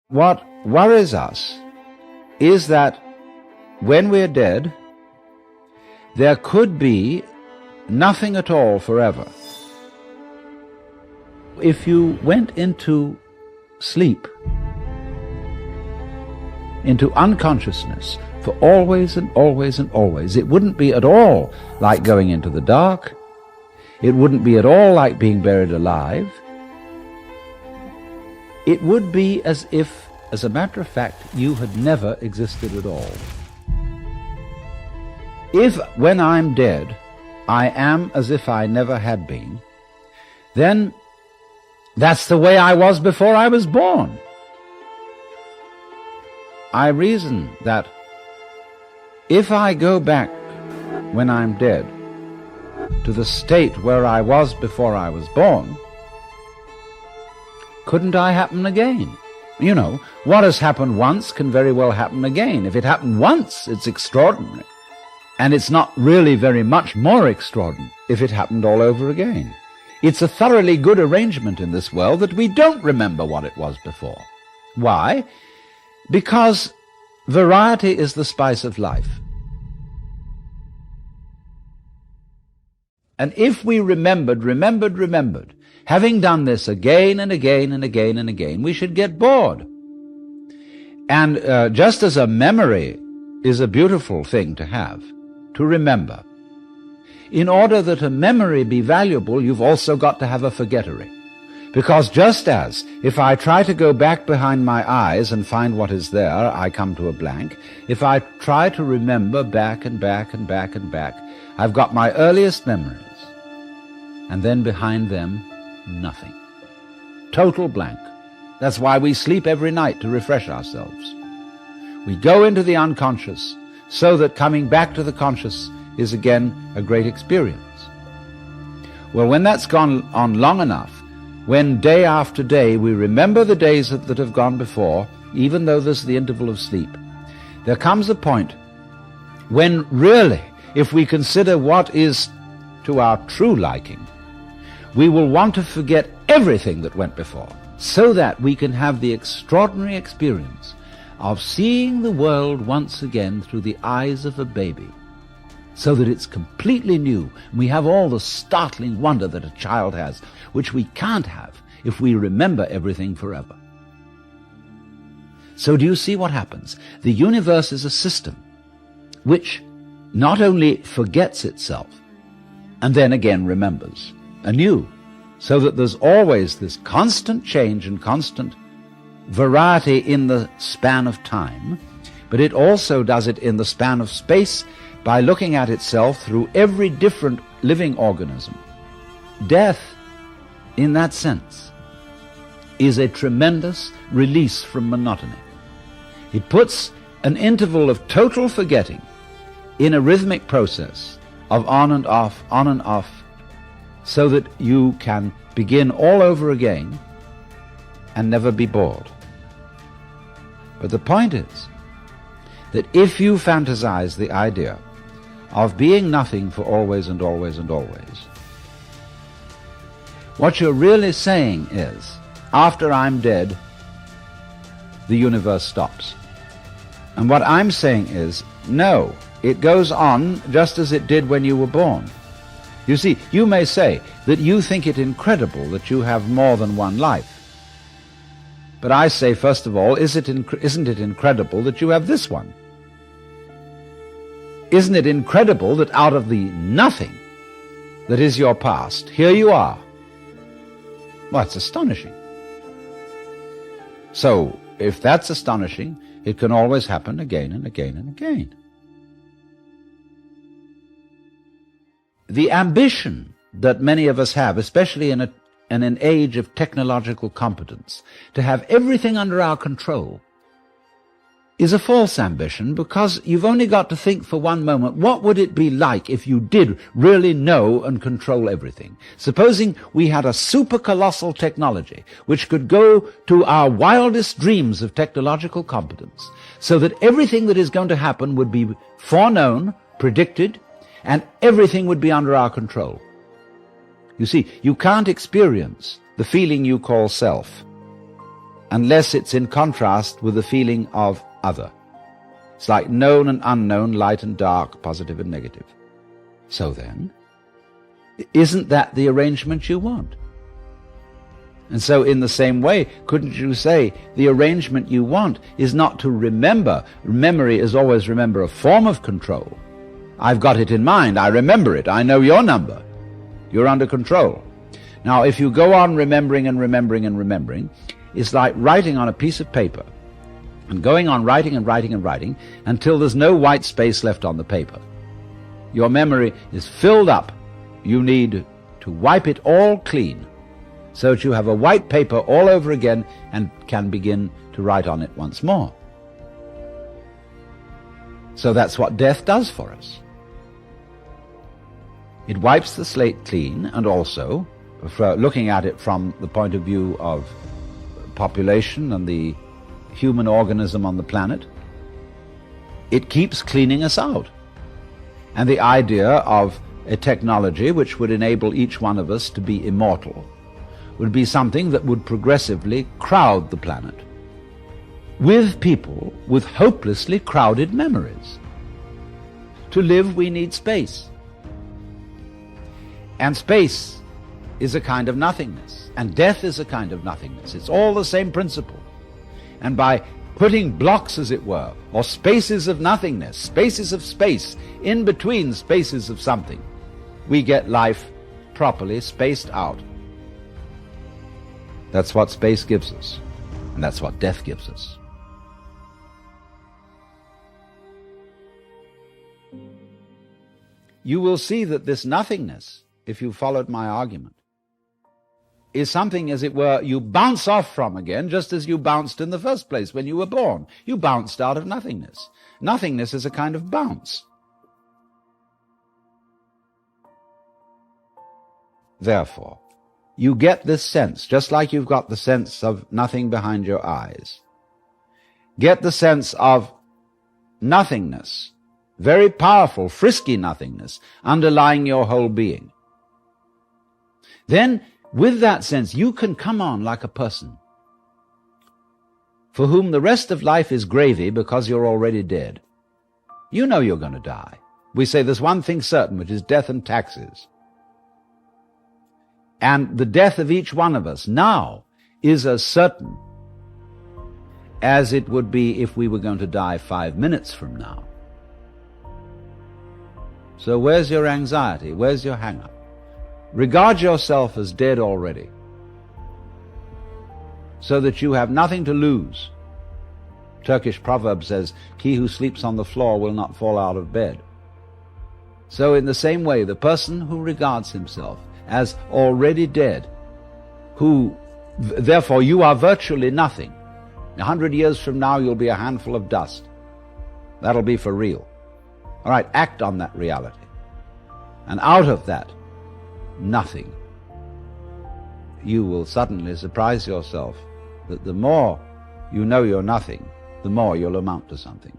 What worries us is that when we're dead, there could be nothing at all forever. If you went into sleep, into unconsciousness for always and always and always, it wouldn't be at all like going into the dark. It wouldn't be at all like being buried alive. It would be as if, as a matter of fact, you had never existed at all. If, when I'm dead, I am as if I never had been, then that's the way I was before I was born. I reason that if I go back when I'm dead to the state where I was before I was born, couldn't I happen again? You know, what has happened once can very well happen again. If it happened once, it's extraordinary. And it's not really very much more extraordinary if it happened all over again. It's a thoroughly good arrangement in this world that we don't remember what it was before. Why? Because variety is the spice of life. And if we remembered, having done this again and again and again and again, we should get bored. And just as a memory is a beautiful thing to have, to remember, in order that a memory be valuable, you've also got to have a forgettery. Because just as, if I try to go back behind my eyes and find what is there, I come to a blank, if I try to remember back and back and back and back, I've got my earliest memories, and then behind them, nothing. Total blank. That's why we sleep every night, to refresh ourselves. We go into the unconscious so that coming back to the conscious is again a great experience. Well, when that's gone on long enough, when day after day we remember the days that have gone before, even though there's the interval of sleep, there comes a point when really, if we consider what is to our true liking, we will want to forget everything that went before, so that we can have the extraordinary experience of seeing the world once again through the eyes of a baby, so that it's completely new. We have all the startling wonder that a child has, which we can't have if we remember everything forever. So do you see what happens? The universe is a system which not only forgets itself, and then again remembers anew, so that there's always this constant change and constant variety in the span of time, but it also does it in the span of space by looking at itself through every different living organism. Death, in that sense, is a tremendous release from monotony. It puts an interval of total forgetting in a rhythmic process of on and off, so that you can begin all over again and never be bored. But the point is that if you fantasize the idea of being nothing for always and always and always, what you're really saying is, after I'm dead, the universe stops. And what I'm saying is, no, it goes on just as it did when you were born. You see, you may say that you think it incredible that you have more than one life. But I say, first of all, isn't it incredible that you have this one? Isn't it incredible that out of the nothing that is your past, here you are? Well, it's astonishing. So, if that's astonishing, it can always happen again and again and again. The ambition that many of us have, especially in an age of technological competence, to have everything under our control, is a false ambition, because you've only got to think for one moment, what would it be like if you did really know and control everything? Supposing we had a super colossal technology which could go to our wildest dreams of technological competence, so that everything that is going to happen would be foreknown, predicted, and everything would be under our control. You see, you can't experience the feeling you call self unless it's in contrast with the feeling of other. It's like known and unknown, light and dark, positive and negative. So then, isn't that the arrangement you want? And so in the same way, couldn't you say the arrangement you want is not to remember? Memory is always, remember, a form of control. I've got it in mind, I remember it, I know your number. You're under control. Now, if you go on remembering and remembering and remembering, it's like writing on a piece of paper and going on writing and writing and writing until there's no white space left on the paper. Your memory is filled up. You need to wipe it all clean so that you have a white paper all over again and can begin to write on it once more. So that's what death does for us. It wipes the slate clean, and also, looking at it from the point of view of population and the human organism on the planet, it keeps cleaning us out. And the idea of a technology which would enable each one of us to be immortal would be something that would progressively crowd the planet with people with hopelessly crowded memories. To live, we need space. And space is a kind of nothingness, and death is a kind of nothingness. It's all the same principle. And by putting blocks, as it were, or spaces of nothingness, spaces of space, in between spaces of something, we get life properly spaced out. That's what space gives us, and that's what death gives us. You will see that this nothingness, if you followed my argument, is something, as it were, you bounce off from again, just as you bounced in the first place when you were born. You bounced out of nothingness. Nothingness is a kind of bounce. Therefore, you get this sense, just like you've got the sense of nothing behind your eyes. Get the sense of nothingness, very powerful, frisky nothingness, underlying your whole being. Then, with that sense, you can come on like a person for whom the rest of life is gravy because you're already dead. You know you're going to die. We say there's one thing certain, which is death and taxes. And the death of each one of us now is as certain as it would be if we were going to die 5 minutes from now. So where's your anxiety? Where's your hang-up? Regard yourself as dead already, so that you have nothing to lose. Turkish proverb says, "He who sleeps on the floor will not fall out of bed." So in the same way, the person who regards himself as already dead, therefore you are virtually nothing. 100 years from now, you'll be a handful of dust. That'll be for real. All right, act on that reality. And out of that nothing, you will suddenly surprise yourself that the more you know you're nothing, the more you'll amount to something.